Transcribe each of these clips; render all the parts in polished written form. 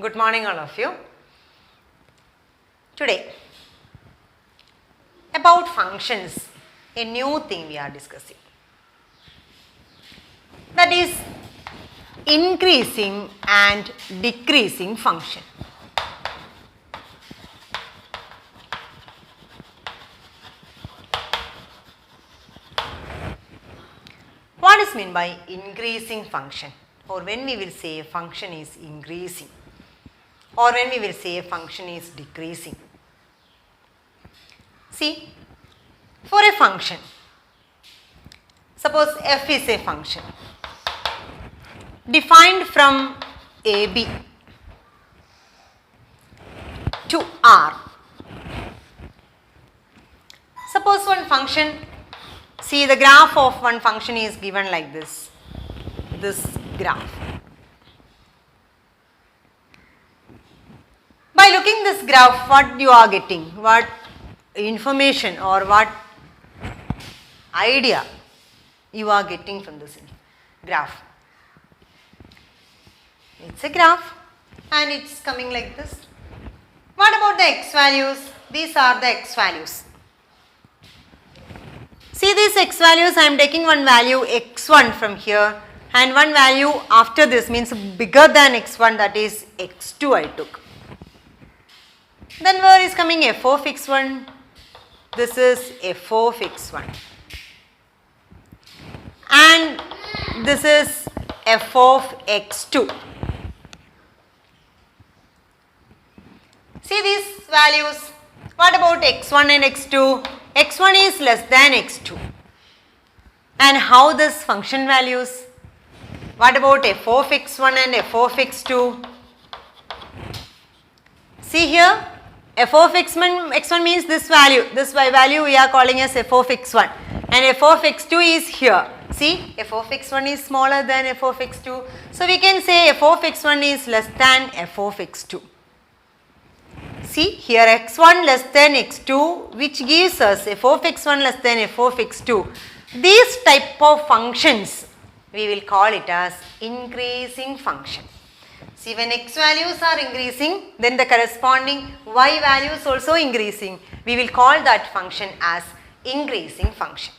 Good morning all of you. Today about functions, a new thing we are discussing, that is increasing and decreasing function. What is meant by increasing function, or when we will say a function is increasing, or when we will say a function is decreasing? See, for a function, suppose f is a function defined from AB to R. Suppose one function, see the graph of one function is given like this graph. By looking this graph, what you are getting, what information or what idea you are getting from this graph? It's a graph and it's coming like this. What about the x values? These are the x values. See these x values, I am taking one value x1 from here and one value after this, means bigger than x1, that is x2 I took. Then where is coming f of x1? This is f of x1 and this is f of x2. See these values. What about x1 and x2? x1 is less than x2. And how this function values? What about f of x1 and f of x2? See here, f of x1 means this value we are calling as f of x1 and f of x2 is here. See, f of x1 is smaller than f of x2. So we can say f of x1 is less than f of x2. See here, x1 less than x2, which gives us f of x1 less than f of x2. These type of functions we will call it as increasing function. See, when x values are increasing, then the corresponding y values also increasing. We will call that function as increasing function.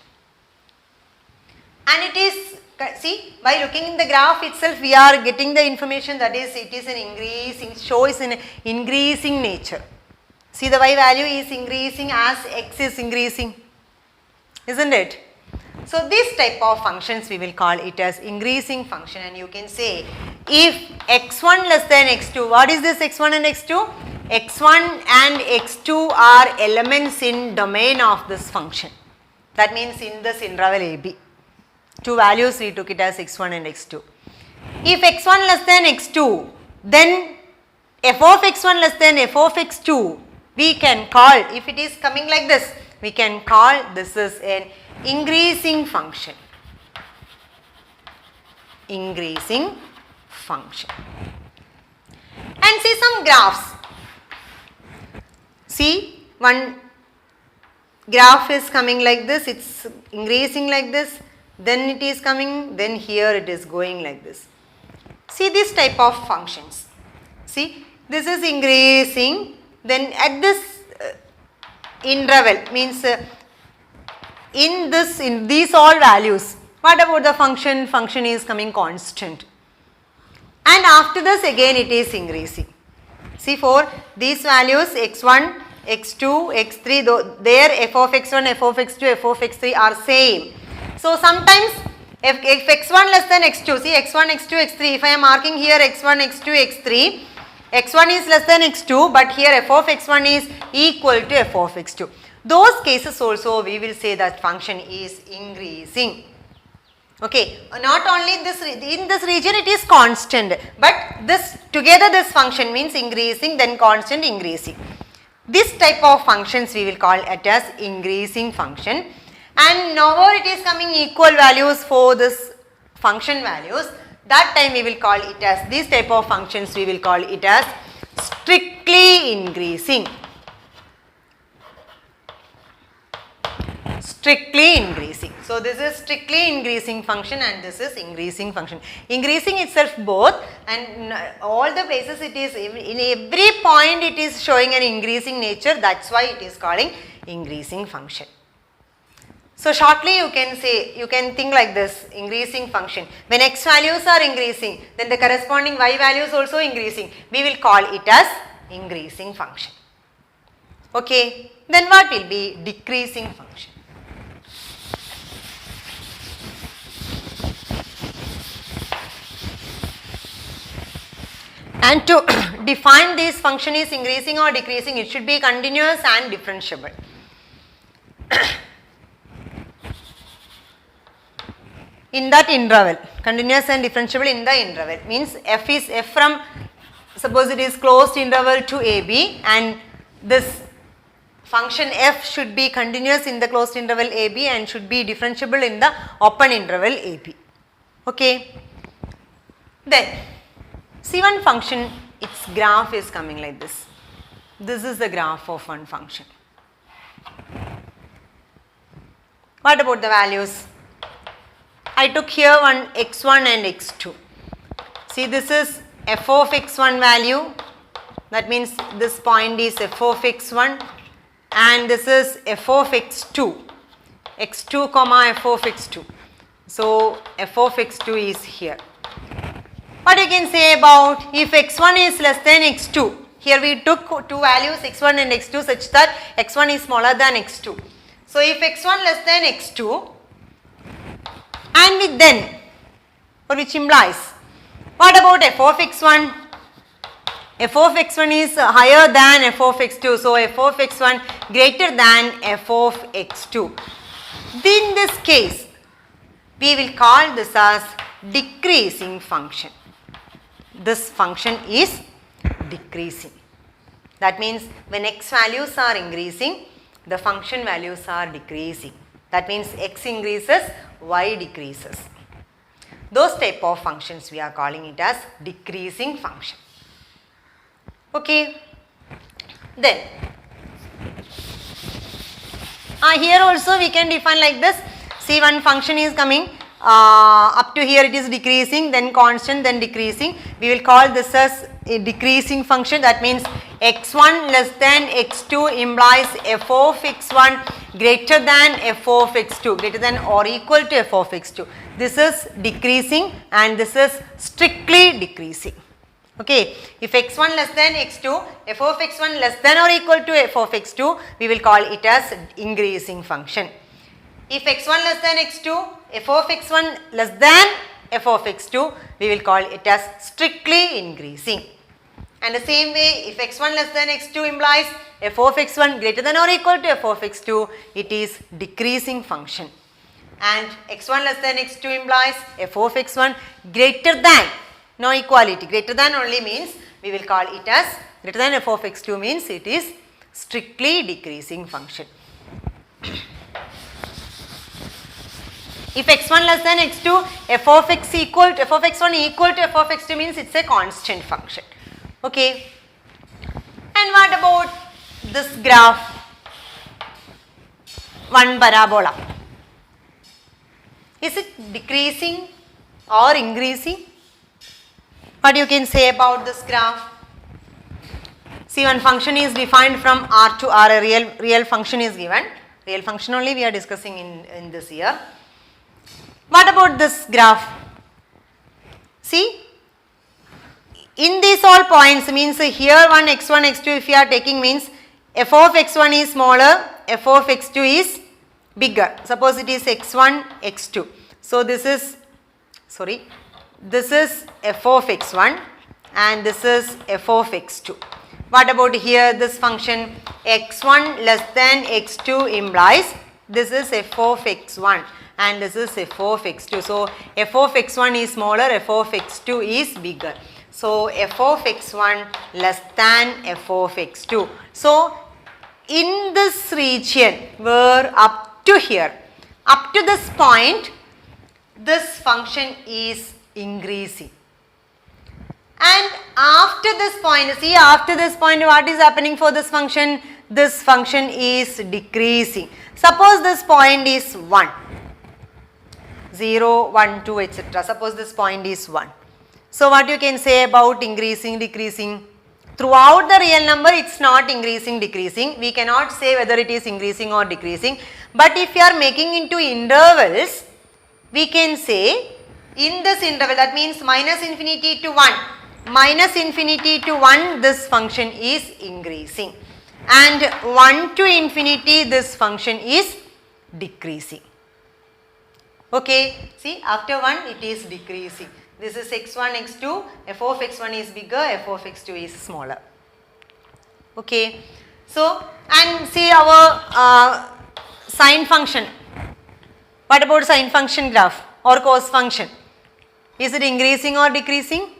And it is, see, by looking in the graph itself, we are getting the information, that is, it is an increasing, shows an increasing nature. See, the y value is increasing as x is increasing, isn't it? So this type of functions we will call it as increasing function, and you can say if x1 less than x2, what is this x1 and x2? x1 and x2 are elements in domain of this function. That means in this interval AB. Two values we took it as x1 and x2. If x1 less than x2, then f of x1 less than f of x2, we can call, if it is coming like this, we can call this is an increasing function. Increasing function. And see some graphs. See, one graph is coming like this, it's increasing like this, then it is coming, then here it is going like this. See this type of functions. See, this is increasing, then at this interval, means in these all values, what about the function? Function is coming constant. And after this again it is increasing. See, for these values x1, x2, x3, their f of x1, f of x2, f of x3 are same. So sometimes if x1 less than x2, see x1, x2, x3, if I am marking here x1, x2, x3, x1 is less than x2, but here f of x1 is equal to f of x2. Those cases also we will say that function is increasing. Okay, not only in this region it is constant, but this together this function means increasing, then constant, increasing. This type of functions we will call it as increasing function. And now it is coming equal values for this function values, that time we will call it as, these type of functions we will call it as strictly increasing. Strictly increasing. So this is strictly increasing function and this is increasing function. Increasing itself both, and all the places it is, in every point it is showing an increasing nature, that's why it is calling increasing function. So shortly you can say, you can think like this, increasing function. When x values are increasing, then the corresponding y values also increasing. We will call it as increasing function. Okay, then what will be decreasing function? And to define this function is increasing or decreasing, it should be continuous and differentiable. In that interval, continuous and differentiable in the interval, means f is f from, suppose it is closed interval to AB, and this function f should be continuous in the closed interval AB and should be differentiable in the open interval AB. Okay. Then see one function, its graph is coming like this. This is the graph of one function. What about the values? I took here one x1 and x2. See, this is f of x1 value, that means this point is f of x1, and this is f of x2, x2 comma f of x2. So f of x2 is here. What you can say about if x1 is less than x2, here we took two values x1 and x2 such that x1 is smaller than x2. So if x1 less than x2, and with then, or which implies, what about f of x1? F of x1 is higher than f of x2, so f of x1 greater than f of x2. In this case, we will call this as decreasing function. This function is decreasing. That means when x values are increasing, the function values are decreasing. That means x increases, y decreases. Those type of functions we are calling it as decreasing function. Okay. Then here also we can define like this. See, one function is coming up to here, it is decreasing, then constant, then decreasing. We will call this as a decreasing function. That means x1 less than x2 implies f of x1 greater than f of x2, greater than or equal to f of x2. This is decreasing and this is strictly decreasing. Okay, if x1 less than x2, f of x1 less than or equal to f of x2, we will call it as increasing function. If x1 less than x2, f of x1 less than f of x2, we will call it as strictly increasing. And the same way, if x1 less than x2 implies f of x1 greater than or equal to f of x2, it is decreasing function. And x1 less than x2 implies f of x1 greater than, no equality, greater than only means we will call it as greater than f of x2 means it is strictly decreasing function. If x1 less than x2, f of x equal to f of x1 equal to f of x2 means it's a constant function. Okay. And what about this graph? One parabola. Is it decreasing or increasing? What you can say about this graph? See, one function is defined from R to R, a real function is given. Real function only we are discussing in this year. What about this graph? See, in these all points means here one x1, x2 if you are taking means f of x1 is smaller, f of x2 is bigger. Suppose it is x1, x2. So this is, this is f of x1 and this is f of x2. What about here this function x1 less than x2 implies this is f of x1 and this is f of x2. So f of x1 is smaller, f of x2 is bigger. So f of x1 less than f of x2. So in this region where up to here, up to this point, this function is increasing. And after this point, see after this point what is happening for this function? This function is decreasing. Suppose this point is 1. 0, 1, 2, etc. Suppose this point is 1. So what you can say about increasing, decreasing? Throughout the real number it's not increasing, decreasing. We cannot say whether it is increasing or decreasing. But if you are making into intervals, we can say in this interval, that means minus infinity to 1. Minus infinity to 1, this function is increasing. And 1 to infinity, this function is decreasing. Okay, see, after 1 it is decreasing. This is x1, x2, f of x1 is bigger, f of x2 is smaller. Okay, so and see our sine function. What about sine function graph or cos function? Is it increasing or decreasing?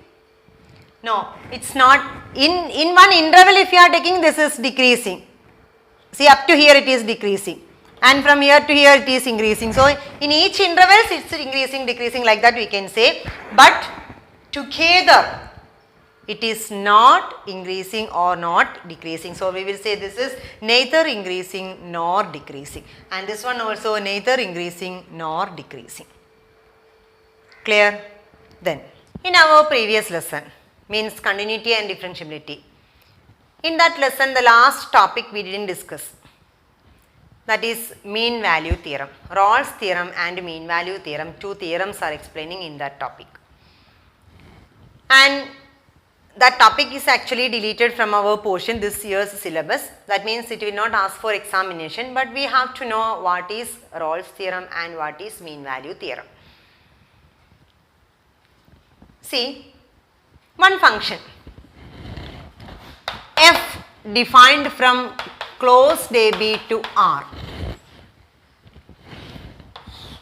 No, it's not. In one interval if you are taking, this is decreasing. See, up to here it is decreasing. And from here to here it is increasing. So, in each intervals it's increasing, decreasing, like that we can say. But together it is not increasing or not decreasing. So, we will say this is neither increasing nor decreasing. And this one also neither increasing nor decreasing. Clear? Then, in our previous lesson, means continuity and differentiability. In that lesson, the last topic we didn't discuss. That is mean value theorem. Rawls theorem and mean value theorem, two theorems are explaining in that topic. And that topic is actually deleted from our portion, this year's syllabus. That means it will not ask for examination, but we have to know what is Rawls theorem and what is mean value theorem. See, one function f defined from closed AB to R,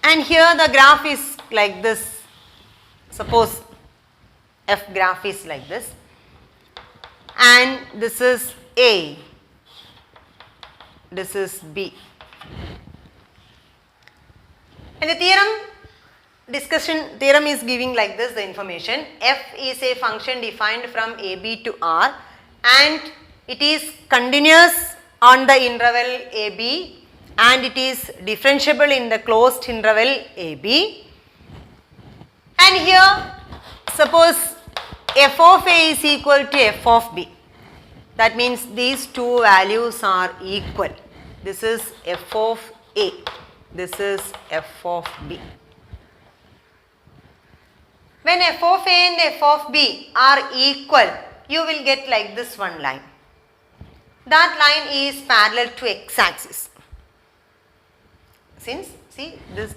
and here the graph is like this. Suppose f graph is like this, and this is A, this is B, and the theorem is giving like this the information. F is a function defined from AB to R, and it is continuous on the interval AB, and it is differentiable in the closed interval AB. And here suppose f of A is equal to f of B. That means these two values are equal. This is f of A, this is f of B. When f of A and f of B are equal, you will get like this one line. That line is parallel to x-axis. Since see this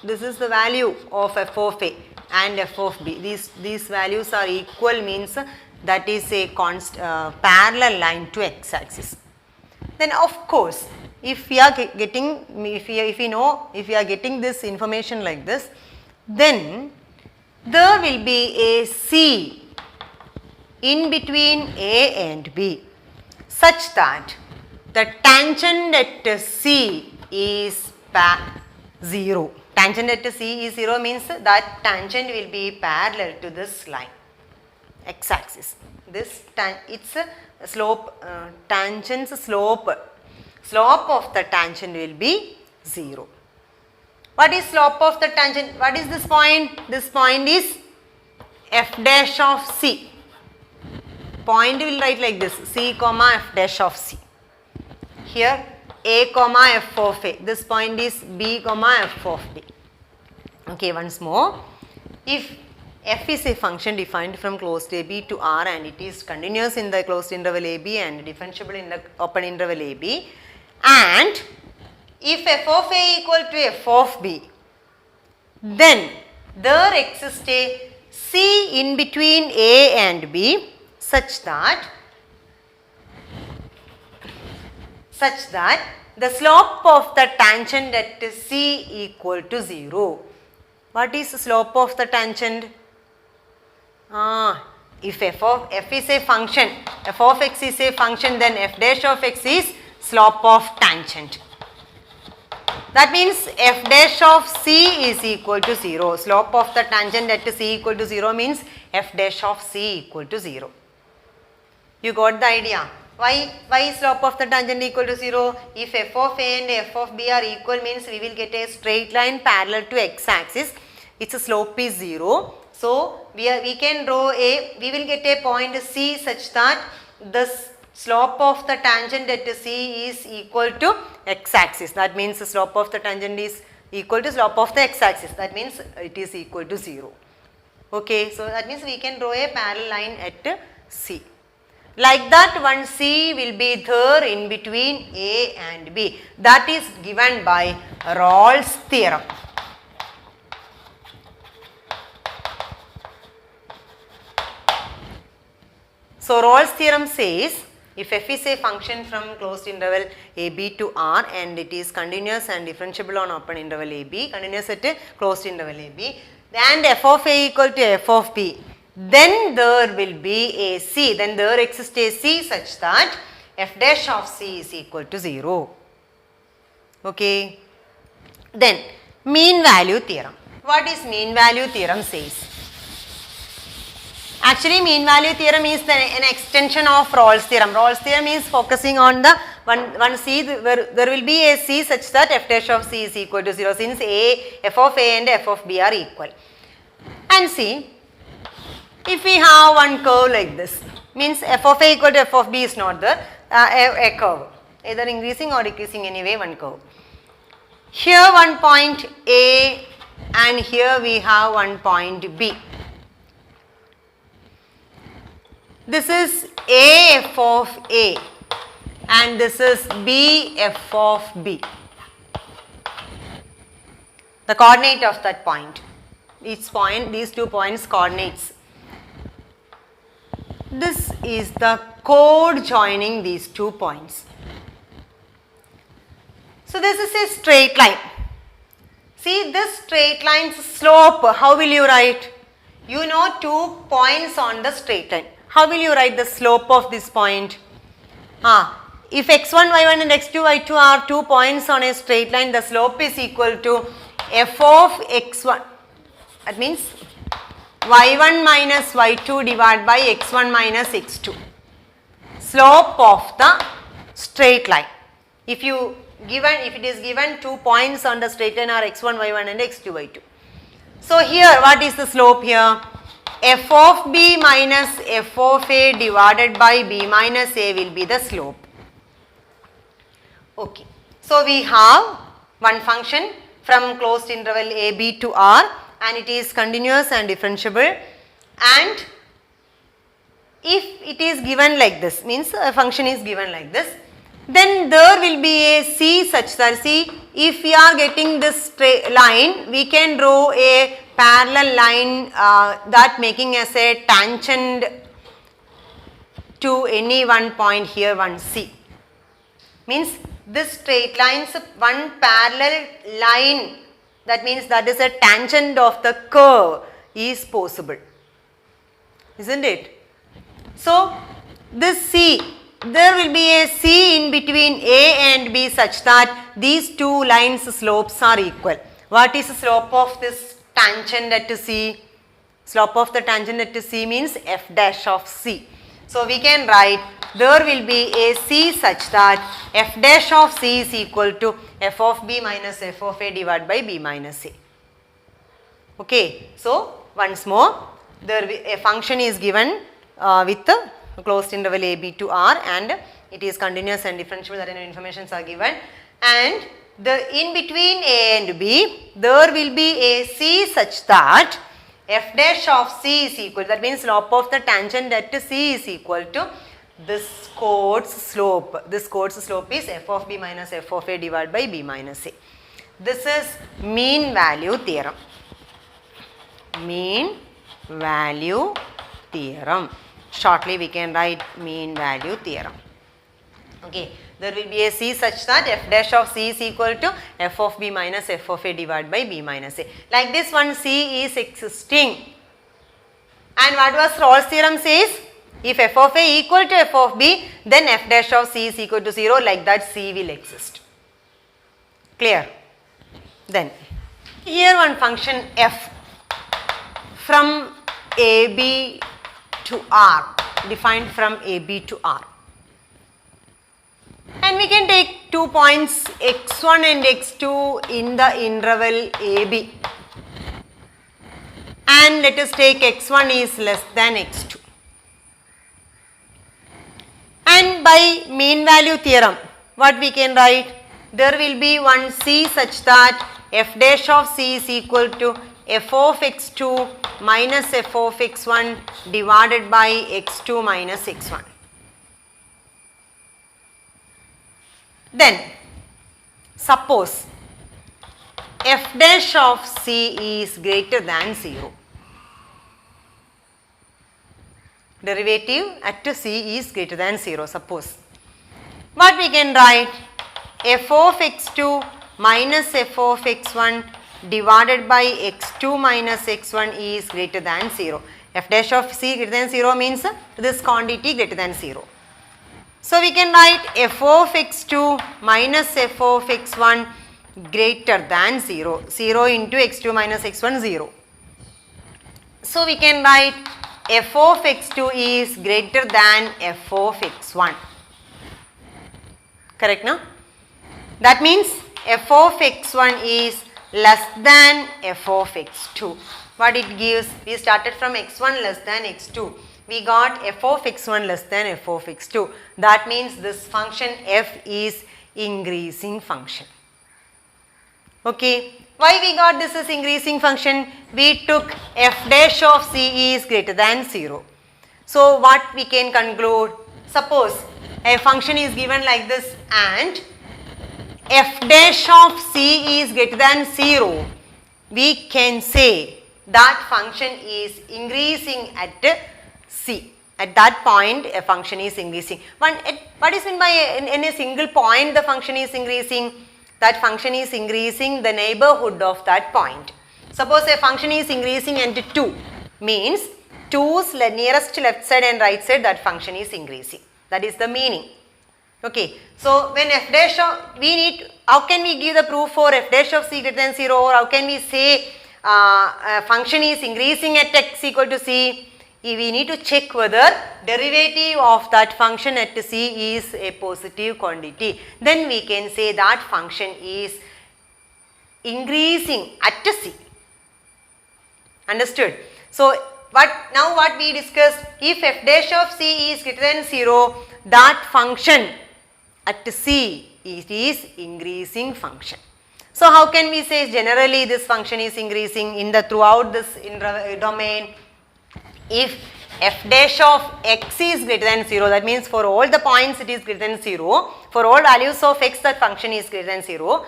is the value of f of A and f of B. These values are equal, means that is a parallel line to x-axis. Then of course, if we are getting this information like this, then there will be a C in between A and B, such that the tangent at C is 0. Tangent at C is 0 means that tangent will be parallel to this line, x-axis. Its slope, tangent's slope of the tangent will be 0. What is slope of the tangent? What is this point? This point is f dash of C. Point will write like this, C comma f dash of C. Here A comma f of A. This point is B comma f of B. Okay, once more. If f is a function defined from closed AB to R, and it is continuous in the closed interval AB and differentiable in the open interval AB, and if f of A equal to f of B, then there exists a C in between A and B such that the slope of the tangent at C equal to 0. What is the slope of the tangent? If f is a function, f of x is a function, then f dash of x is slope of tangent. That means f dash of C is equal to 0. Slope of the tangent at C equal to 0 means f dash of C equal to 0. You got the idea? Why slope of the tangent equal to 0? If f of a and f of b are equal means we will get a straight line parallel to x axis. Its slope is 0. So we will get a point C such that the slope of the tangent at C is equal to x axis. That means the slope of the tangent is equal to slope of the x axis. That means it is equal to 0. Okay, so that means we can draw a parallel line at C. Like that, one C will be there in between A and B. That is given by Rolle's theorem. So Rolle's theorem says if f is a function from closed interval AB to R and it is continuous and differentiable on open interval AB, continuous at a closed interval AB, and f of A equal to f of B, then there will be a C, then there exists a C such that f dash of C is equal to 0. Okay. Then mean value theorem. What is mean value theorem says? Actually, mean value theorem is an extension of Rolle's theorem. Rolle's theorem is focusing on the one C where there will be a C such that f dash of C is equal to 0 since f of A and f of B are equal. And see, if we have one curve like this, means f of A equal to f of B is not there, a curve, either increasing or decreasing, anyway one curve. Here one point A and here we have one point B. This is A f of A and this is B f of B. The coordinate of that point, each point, these 2 points coordinates. This is the chord joining these 2 points. So this is a straight line. See this straight line's slope, how will you write? You know 2 points on the straight line. How will you write the slope of this point? If x1, y1 and x2, y2 are 2 points on a straight line, the slope is equal to f of x1. That means y1 minus y2 divided by x1 minus x2. Slope of the straight line. If it is given 2 points on the straight line are x1, y1 and x2, y2. So here what is the slope here? F of B minus f of A divided by B minus A will be the slope. Okay. So we have one function from closed interval AB to R and it is continuous and differentiable, and if it is given like this, means a function is given like this, then there will be a C such that, see, if we are getting this straight line, we can draw a parallel line that making as a tangent to any one point here, one C. Means this straight line's one parallel line, that means that is a tangent of the curve is possible, isn't it? So this C, there will be a C in between A and B such that these 2 lines slopes are equal. What is the slope of this tangent at C? Slope of the tangent at C means f dash of C. So we can write there will be a C such that f dash of C is equal to f of B minus f of A divided by B minus A. Okay. So once more, there a function is given with the closed interval AB to R and it is continuous and differentiable, that informations are given, and the in between A and B there will be a C such that f dash of C is equal, that means slope of the tangent at C is equal to this chord's slope. This chord's slope is f of B minus f of A divided by B minus A. This is mean value theorem. Mean value theorem. Shortly we can write mean value theorem. Okay. There will be a C such that f dash of C is equal to f of B minus f of A divided by B minus A. Like this one C is existing. And what was Rolle's theorem says? If f of A equal to f of B, then f dash of C is equal to 0, like that C will exist. Clear? Then, here one function f from AB to R, defined from AB to R. And we can take 2 points x1 and x2 in the interval AB. And let us take x1 is less than x2. And by mean value theorem, what we can write? There will be one C such that f dash of C is equal to f of x2 minus f of x1 divided by x2 minus x1. Then suppose f dash of C is greater than 0. Derivative at C is greater than 0, suppose. What we can write? F of x2 minus f of x1 divided by x2 minus x1 is greater than 0. F dash of C greater than 0 means this quantity greater than 0. So we can write f of x2 minus f of x1 greater than 0. 0 into x2 minus x1, 0. So we can write f of x2 is greater than f of x1. Correct, no? That means f of x1 is less than f of x2. What it gives? We started from x1 less than x2. We got f of x1 less than f of x2. That means this function f is increasing function. Okay. Why we got this as increasing function? We took f dash of C is greater than 0. So what we can conclude? Suppose a function is given like this and f dash of C is greater than 0. We can say that function is increasing at C. At that point a function is increasing. What is meant by in a single point the function is increasing? That function is increasing the neighborhood of that point. Suppose a function is increasing at 2 means 2's nearest left side and right side, that function is increasing. That is the meaning. Okay. So when f dash of, we need, how can we give the proof for f dash of C greater than 0, or how can we say a function is increasing at x equal to C? We need to check whether derivative of that function at C is a positive quantity. Then we can say that function is increasing at C. Understood? So what we discussed, if f dash of C is greater than 0, that function at C it is increasing function. So how can we say generally this function is increasing in the throughout this domain? If f dash of x is greater than 0, that means for all the points it is greater than 0, for all values of x that function is greater than 0,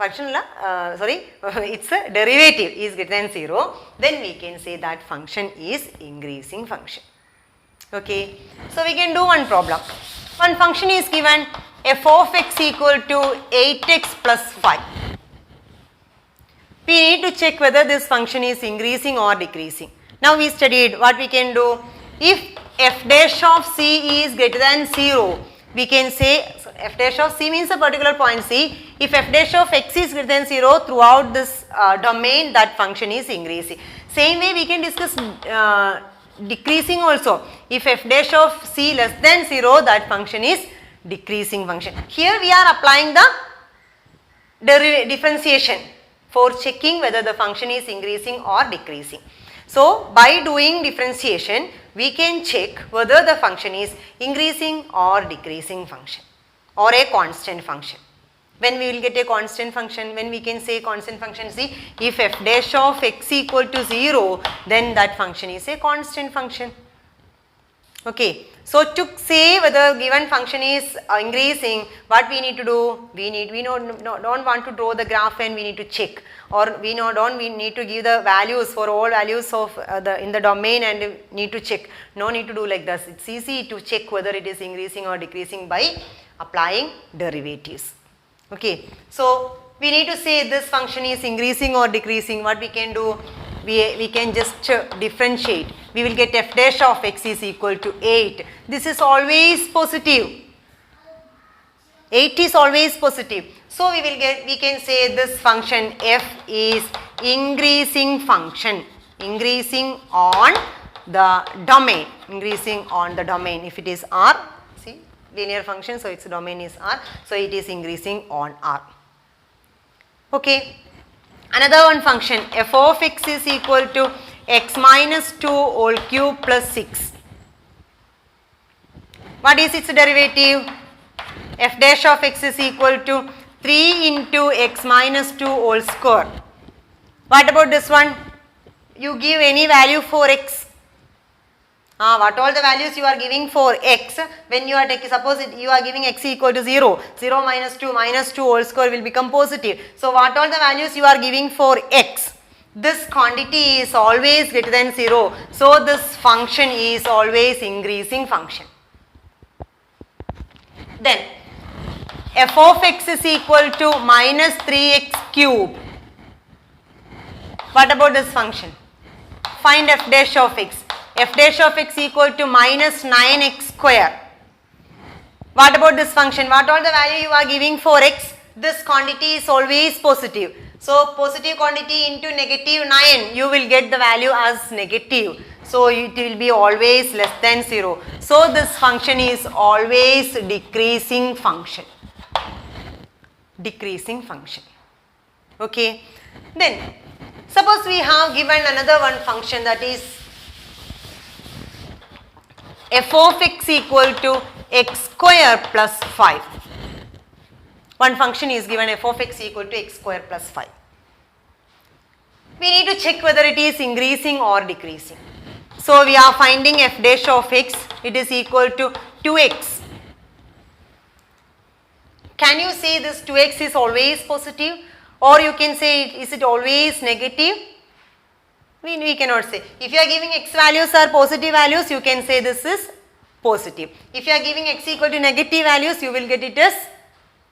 its derivative is greater than 0, then we can say that function is increasing function. Okay. So we can do one problem. One function is given f of x equal to 8x plus 5. We need to check whether this function is increasing or decreasing. Now we studied what we can do. If f dash of C is greater than 0, we can say, so f dash of C means a particular point C. If f dash of x is greater than 0, throughout this domain that function is increasing. Same way we can discuss decreasing also. If f dash of C less than 0, that function is decreasing function. Here we are applying the differentiation for checking whether the function is increasing or decreasing. So by doing differentiation, we can check whether the function is increasing or decreasing function or a constant function. When we will get a constant function, when we can say constant function, see, if f dash of x equal to 0, then that function is a constant function. Okay. So to say whether given function is increasing, what we need to do? We don't want to draw the graph and we need to check, or we need to give the values for all values of in the domain and need to check. No need to do like this. It's easy to check whether it is increasing or decreasing by applying derivatives. Okay. So we need to say this function is increasing or decreasing. What we can do? We can just differentiate. We will get f dash of x is equal to 8. This is always positive. 8 is always positive. So we can say this function f is increasing function, increasing on the domain, increasing on the domain. If it is R, see, linear function, so its domain is R, so it is increasing on R. Okay, another one function f of x is equal to x minus 2 whole cube plus 6. What is its derivative? F dash of x is equal to 3 into x minus 2 whole square. What about this one? You give any value for x. What all the values you are giving for x, when you are taking, suppose you are giving x equal to 0, 0 minus 2 whole square will become positive. So what all the values you are giving for x, this quantity is always greater than 0. So this function is always increasing function. Then f of x is equal to minus 3x cube. What about this function? Find f dash of x. F dash of x equal to minus 9x square. What about this function? What all the value you are giving for x? This quantity is always positive. So positive quantity into negative 9, you will get the value as negative. So it will be always less than 0. So this function is always decreasing function. Decreasing function. Okay. Then suppose we have given another one function, that is f of x equal to x square plus 5. One function is given, f of x equal to x square plus 5. We need to check whether it is increasing or decreasing. So we are finding f dash of x, it is equal to 2x. Can you say this 2x is always positive, or you can say is it always negative? We cannot say. If you are giving x values are positive values, you can say this is positive. If you are giving x equal to negative values, you will get it as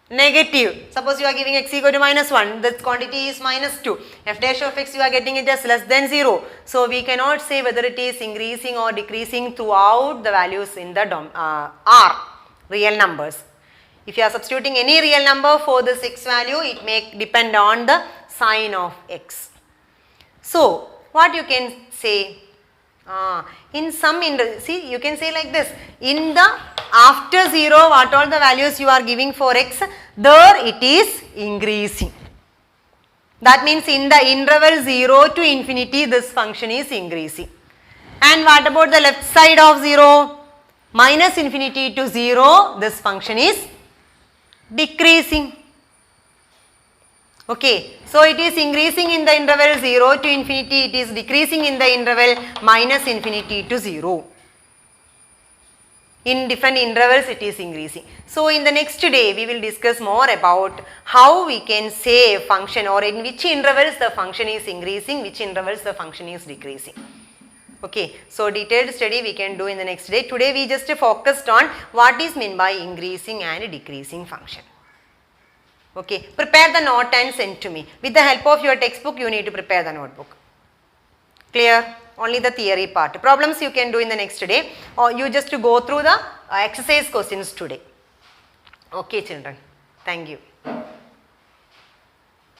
negative. Suppose you are giving x equal to minus 1, this quantity is minus 2. F dash of x, you are getting it as less than 0. So we cannot say whether it is increasing or decreasing throughout the values in the R, real numbers. If you are substituting any real number for this x value, it may depend on the sign of x. So what you can say, in some, see, you can say like this, in the after 0, what all the values you are giving for x, there it is increasing. That means in the interval 0 to infinity, this function is increasing. And what about the left side of 0? Minus infinity to 0, this function is decreasing. Okay, so it is increasing in the interval 0 to infinity, it is decreasing in the interval minus infinity to 0. In different intervals it is increasing. So in the next day we will discuss more about how we can say a function, or in which intervals the function is increasing, which intervals the function is decreasing. Okay, so detailed study we can do in the next day. Today we just focused on what is meant by increasing and decreasing function. Okay, prepare the note and send to me. With the help of your textbook, you need to prepare the notebook. Clear? Only the theory part. Problems you can do in the next day, or you just to go through the exercise questions today. Okay children, thank you.